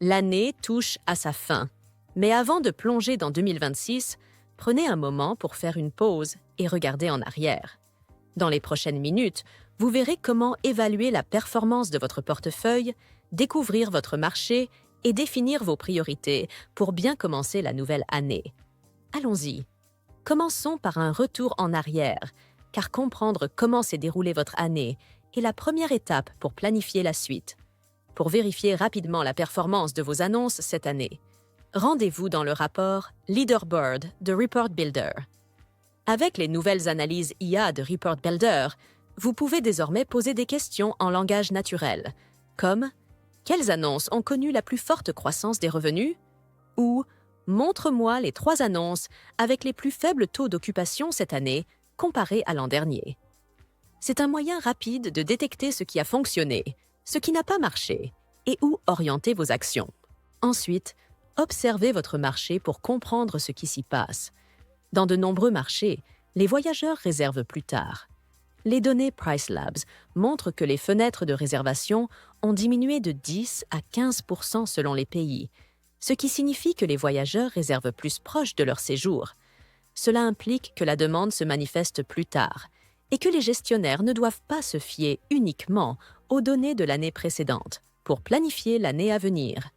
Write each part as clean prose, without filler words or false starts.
L'année touche à sa fin. Mais avant de plonger dans 2026, prenez un moment pour faire une pause et regarder en arrière. Dans les prochaines minutes, vous verrez comment évaluer la performance de votre portefeuille, découvrir votre marché et définir vos priorités pour bien commencer la nouvelle année. Allons-y. Commençons par un retour en arrière, car comprendre comment s'est déroulée votre année est la première étape pour planifier la suite. Pour vérifier rapidement la performance de vos annonces cette année, rendez-vous dans le rapport Leaderboard de Report Builder. Avec les nouvelles analyses IA de Report Builder, vous pouvez désormais poser des questions en langage naturel, comme « Quelles annonces ont connu la plus forte croissance des revenus ?» ou « Montre-moi les 3 annonces avec les plus faibles taux d'occupation cette année comparés à l'an dernier. » C'est un moyen rapide de détecter ce qui a fonctionné, ce qui n'a pas marché, et où orienter vos actions. Ensuite, observez votre marché pour comprendre ce qui s'y passe. Dans de nombreux marchés, les voyageurs réservent plus tard. Les données Price Labs montrent que les fenêtres de réservation ont diminué de 10 à 15% selon les pays, ce qui signifie que les voyageurs réservent plus proche de leur séjour. Cela implique que la demande se manifeste plus tard et que les gestionnaires ne doivent pas se fier uniquement aux données de l'année précédente pour planifier l'année à venir.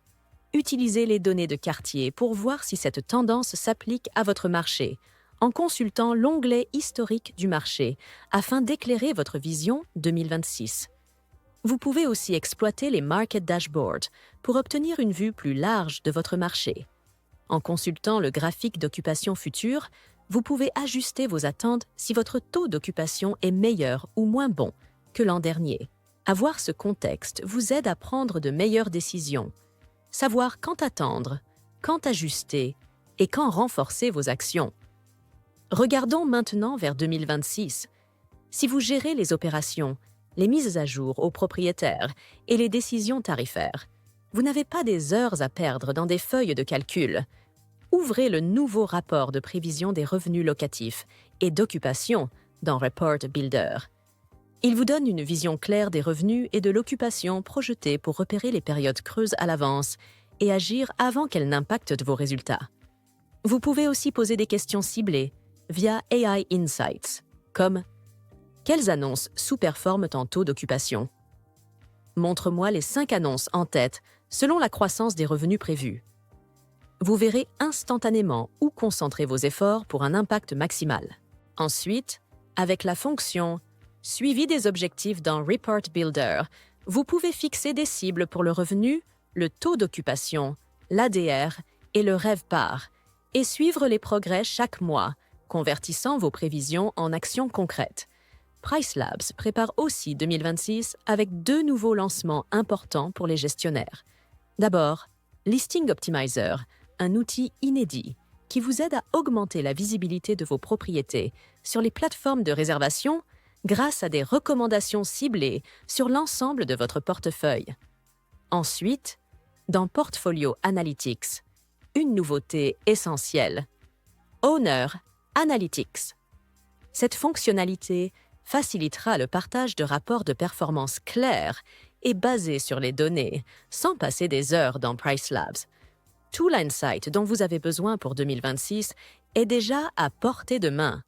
Utilisez les données de quartier pour voir si cette tendance s'applique à votre marché, en consultant l'onglet historique du marché afin d'éclairer votre vision 2026. Vous pouvez aussi exploiter les Market Dashboards pour obtenir une vue plus large de votre marché. En consultant le graphique d'occupation future, vous pouvez ajuster vos attentes si votre taux d'occupation est meilleur ou moins bon que l'an dernier. Avoir ce contexte vous aide à prendre de meilleures décisions, savoir quand attendre, quand ajuster et quand renforcer vos actions. Regardons maintenant vers 2026. Si vous gérez les opérations, les mises à jour aux propriétaires et les décisions tarifaires, vous n'avez pas des heures à perdre dans des feuilles de calcul. Ouvrez le nouveau rapport de prévision des revenus locatifs et d'occupation dans Report Builder. Il vous donne une vision claire des revenus et de l'occupation projetée pour repérer les périodes creuses à l'avance et agir avant qu'elles n'impactent vos résultats. Vous pouvez aussi poser des questions ciblées via AI Insights, comme « Quelles annonces sous-performent en taux d'occupation ?» Montre-moi les 5 annonces en tête selon la croissance des revenus prévus. Vous verrez instantanément où concentrer vos efforts pour un impact maximal. Ensuite, avec la fonction « Suivi des objectifs dans Report Builder », vous pouvez fixer des cibles pour le revenu, le taux d'occupation, l'ADR et le RevPAR, et suivre les progrès chaque mois, convertissant vos prévisions en actions concrètes. Price Labs prépare aussi 2026 avec 2 nouveaux lancements importants pour les gestionnaires. D'abord, Listing Optimizer, un outil inédit qui vous aide à augmenter la visibilité de vos propriétés sur les plateformes de réservation grâce à des recommandations ciblées sur l'ensemble de votre portefeuille. Ensuite, dans Portfolio Analytics, une nouveauté essentielle, Owner Analytics. Cette fonctionnalité facilitera le partage de rapports de performance clairs et basés sur les données, sans passer des heures dans Price Labs. Tout l'insight dont vous avez besoin pour 2026 est déjà à portée de main.